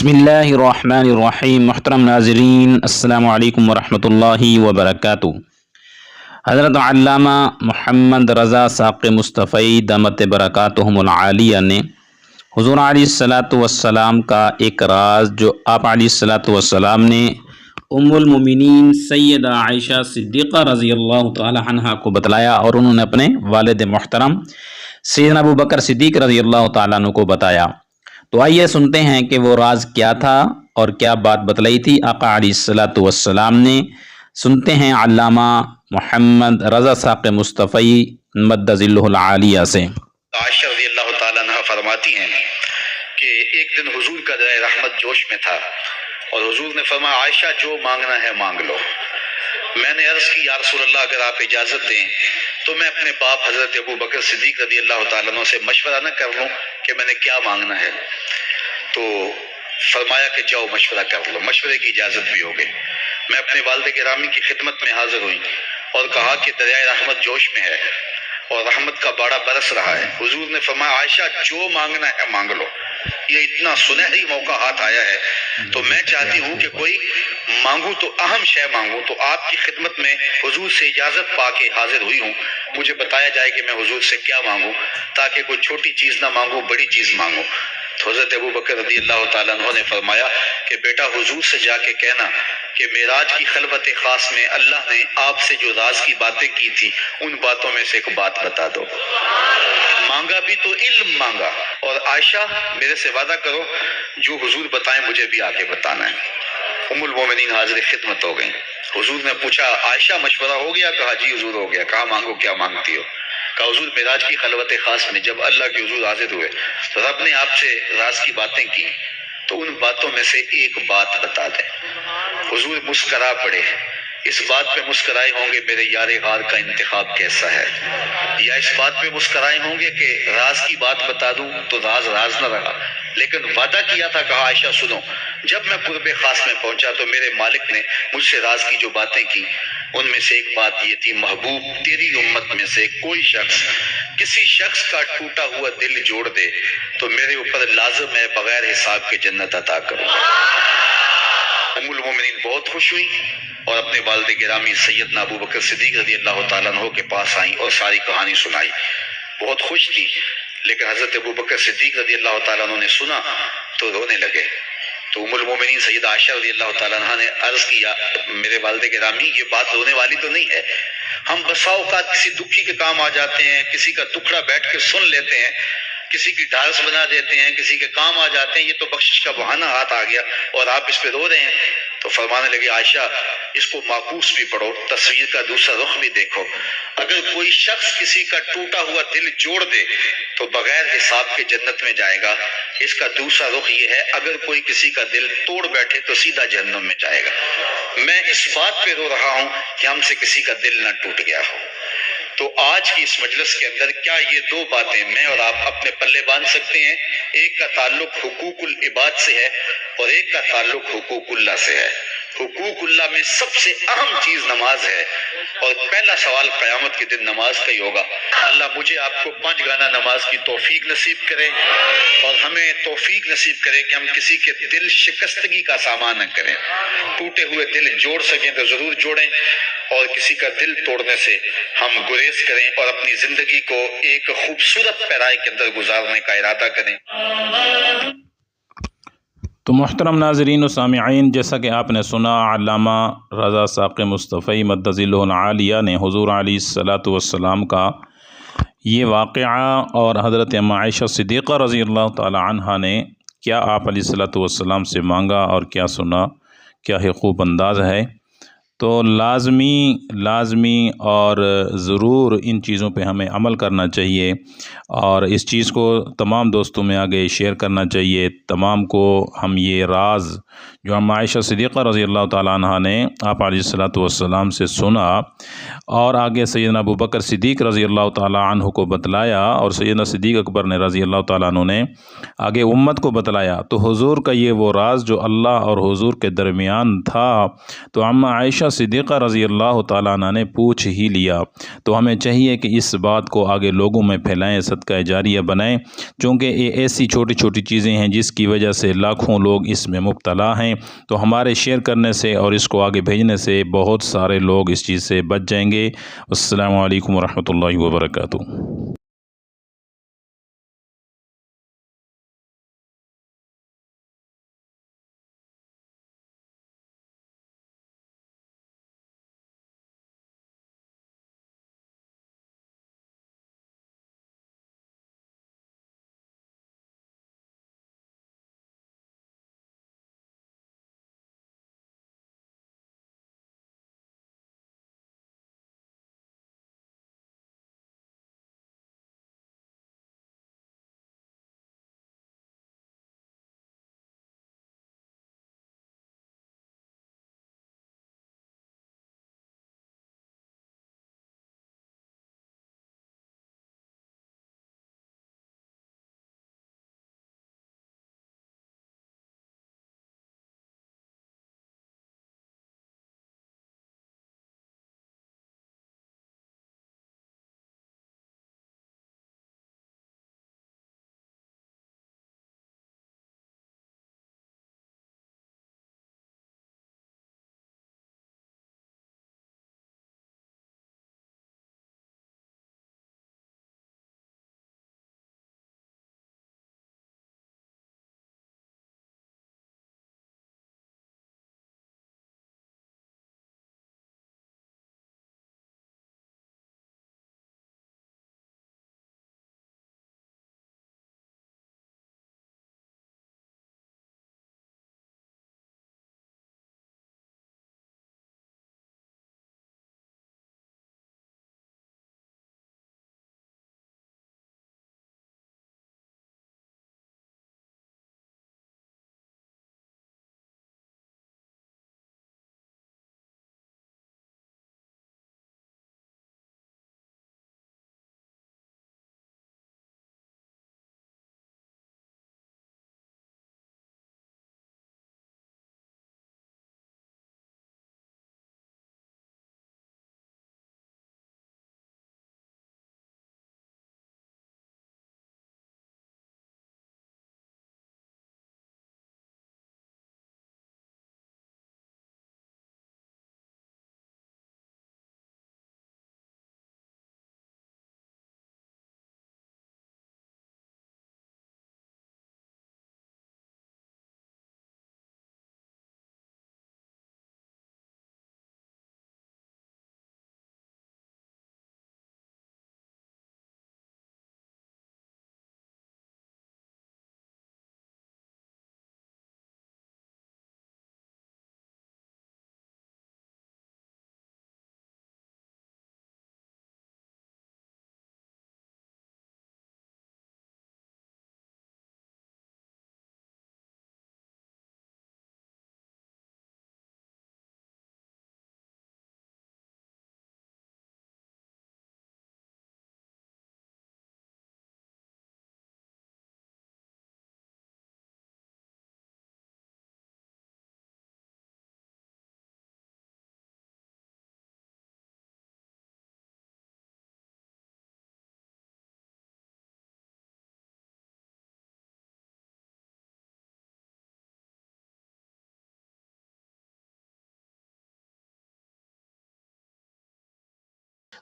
बिस्मिल्लाहिर्रहमानिर्रहीम। मुहतरम नाज़रीन, अस्सलामु अलैकुम वरहमतुल्लाहि वबरकातुहू। हज़रत अल्लामा मोहम्मद रज़ा साक़ मुस्तफ़ई दमत बरकातुहुमुल आलिया ने हुज़ूर अलैहिस्सलातु वस्सलाम का एक राज जो आप अलैहिस्सलातु वस्सलाम ने उम्मुल मोमिनीन सैयदा आयशा सिद्दीक़ा रज़ियल्लाहु ताला अन्हा को बतलाया और उन्होंने अपने वालिद मोहतरम सैयदना अबू बकर सिद्दीक़ रज़ियल्लाहु ताला अन्हु को बताया। तो आइए सुनते हैं कि वो राज क्या था और क्या बात बतलाई थी आका अलैहिस्सलातु वस्सलाम ने। सुनते हैं अल्लामा मोहम्मद रज़ा साक़ मुस्तफ़ई मद्दज़िल्लुहुल आलिया से। आयशा रज़ियल्लाहु ताला अन्हा फरमाती हैं कि एक दिन हुजूर का दरिया रहमत जोश में था और हुजूर ने फरमाया, आयशा जो मांगना है मांग लो। मैंने अर्ज़ की, या रसूलल्लाह अगर आप इजाज़त दें तो मैं अपने बाप हज़रत अबू बकर सिद्दीक़ रज़ियल्लाहु ताला अन्हु से मशवरा न कर लूँ कि मैंने क्या मांगना है। तो फरमाया कि जाओ मशवरा कर लो। मशवरे की इजाज़त भी हो गई। मैं अपने वालिद गिरामी की खिदमत में हाजिर हुई और कहा कि दरिया रहमत जोश में है और रहमत का बाड़ा बरस रहा है। हुजूर ने फरमाया, आयशा जो मांगना है मांग लो, ये इतना सुनहरी मौका हाथ आया है, तो मैं चाहती हूँ कि कोई मांगू तो अहम शय मांगू। तो आपकी खिदमत में हुजूर से इजाज़त पाके हाजिर हुई हूँ। मुझे बताया जाए कि मैं हुजूर से क्या मांगू, ताकि कोई छोटी चीज़ ना मांगू, बड़ी चीज़ मांगू। तो हज़रत अबू बकर रज़ियल्लाहु ताला अन्हु ने फरमाया कि बेटा हुजूर से जाके कहना कि मेराज की खलवत खास में अल्लाह ने आपसे जो राज की बातें की थी उन बातों में से एक बात बता दो। मांगा भी तो इल्म मांगा, और आयशा मेरे से वादा करो जो हुजूर बताएं मुझे भी आके बताना है। उम्मुल मोमिनीन हाजिर खिदमत हो गई। हुजूर ने पूछा, आयशा मशवरा हो गया? कहा जी हुजूर हो गया। कहा मांगो, क्या मांगती हो? कहा हुजूर मेराज की खलवत खास में जब अल्लाह के हुजूर हाजिर हुए तो रब ने आपसे राज की बातें की, तो उन बातों में से एक बात बता दें। हुजूर मुस्करा पड़े। इस बात पे मुस्कराए होंगे मेरे यारे गार का इंतखाब कैसा है, या इस बात पे मुस्कराए होंगे कि राज की बात बता दूं तो राज राज न रहा। लेकिन वादा किया था। कहा आयशा सुनो, जब मैं कुर्बे खास में पहुंचा तो मेरे मालिक ने मुझसे राज की जो बातें की उनमें से एक बात ये थी, महबूब तेरी उम्मत में से कोई शख्स किसी शख्स का टूटा हुआ दिल जोड़ दे तो मेरे ऊपर लाजिम है बगैर हिसाब के जन्नत अता करूं। उम्मुल मोमिनीन बहुत खुश हुई और अपने वालिद गिरामी सैयदना अबू बकर सिद्दीक़ रज़ियल्लाहु ताला अन्हु के पास आई और सारी कहानी सुनाई। बहुत खुश थी, लेकिन हज़रत अबू बकर सिद्दीक़ रज़ियल्लाहु ताला अन्हु ने सुना तो रोने लगे। तो उम्मुल मोमिनीन सैयदा आयशा रज़ियल्लाहु ताला अन्हा ने अर्ज़ किया, मेरे वालिद गिरामी ये बात रोने वाली तो नहीं है। हम बसा औक़ात किसी दुखी के काम आ जाते हैं, किसी का दुखड़ा बैठ के सुन लेते हैं, किसी की ढारस बना देते हैं, किसी के काम आ जाते हैं। ये तो बख्शिश का बहाना हाथ आ गया और आप इस पे रो रहे हैं। तो फरमाने लगे, आयशा इसको माकूस भी पढ़ो, तस्वीर का दूसरा रुख भी देखो। अगर कोई शख्स किसी का टूटा हुआ दिल जोड़ दे तो बगैर हिसाब के जन्नत में जाएगा। इसका दूसरा रुख ये है, अगर कोई किसी का दिल तोड़ बैठे तो सीधा जहन्नम में जाएगा। मैं इस बात पे रो रहा हूं कि हमसे किसी का दिल ना टूट गया हो। तो आज की इस मजलिस के अंदर क्या ये दो बातें मैं और आप अपने पल्ले बांध सकते हैं? एक का ताल्लुक हुकूकुल इबाद से है और एक का ताल्लुक हुकूकुल्लाह से है। हुकूकुल्लाह में सबसे अहम चीज नमाज है और पहला सवाल क़यामत के दिन नमाज का ही होगा। अल्लाह मुझे आपको 5 गाना नमाज की तौफीक नसीब करे और हमें तौफीक नसीब करे कि हम किसी के दिल शिकस्तगी का सामान न करें। टूटे हुए दिल जोड़ सकें तो जरूर जोड़ें और किसी का दिल तोड़ने से हम गुरेज करें और अपनी जिंदगी को एक खूबसूरत पैराए के अंदर गुजारने का इरादा करें। तो मुहतरम नाज़रीन व सामिईन, जैसा कि आपने सुना अल्लामा रज़ा साक़ मुस्तफ़ई मद्दज़िल्लुहुल आलिया ने हुज़ूर अलैहिस्सलातु वस्सलाम का ये वाक़या और हज़रत अम्मा आयशा सिद्दीक़ा रज़ियल्लाहु ताला अन्हा ने क्या आप अलैहिस्सलातु वस्सलाम से मांगा और क्या सुना, क्या ही खूब अंदाज़ है। तो लाज़मी और ज़रूर इन चीज़ों पे हमें अमल करना चाहिए और इस चीज़ को तमाम दोस्तों में आगे शेयर करना चाहिए। तमाम को हम ये राज जो हम आयशा सिद्दीक़ा रज़ियल्लाहु ताला अन्हा ने आप अलैहिस्सलातु वस्सलाम से सुना और आगे सैयदना अबू बकर सिद्दीक़ रज़ियल्लाहु ताला अन्हु को बतलाया और सैयदना सिद्दीक़ अकबर ने रज़ियल्लाहु ताला अन्हु ने आगे उम्मत को बतलाया। तो हुज़ूर का ये वो राज जो अल्लाह और हुज़ूर के दरमियान था। तो अम्मा आयशा आयशा सिद्दीक़ा रज़ी अल्लाह ताला अन्हा ने पूछ ही लिया। तो हमें चाहिए कि इस बात को आगे लोगों में फैलाएं, सदका जारिया बनाएं, क्योंकि ये ऐसी छोटी छोटी चीज़ें हैं जिसकी वजह से लाखों लोग इसमें मुब्तला हैं। तो हमारे शेयर करने से और इसको आगे भेजने से बहुत सारे लोग इस चीज़ से बच जाएंगे। अस्सलामु अलैकुम वरहमतुल्लाहि वबरकातुहू।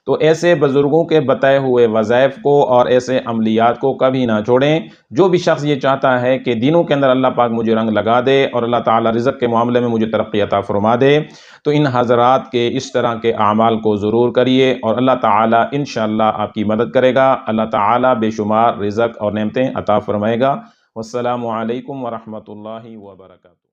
तो ऐसे बुज़ुर्गों के बताए हुए वज़ाइफ को और ऐसे अमलियात को कभी ना छोड़ें। जो भी शख्स ये चाहता है कि दिनों के अंदर अल्लाह पाक मुझे रंग लगा दे और अल्लाह ताला रिज़्क़ के मामले में मुझे तरक्की अता फ़रमा दे, तो इन हज़रात के इस तरह के अमाल को ज़रूर करिए और अल्लाह ताला इंशाअल्लाह आपकी मदद करेगा। अल्लाह ताला बेशुमार रिज़्क़ और नेमतें अता फ़रमाएगा। वस्सलामु अलैकुम वरहमतुल्लाहि वबरकातुहू।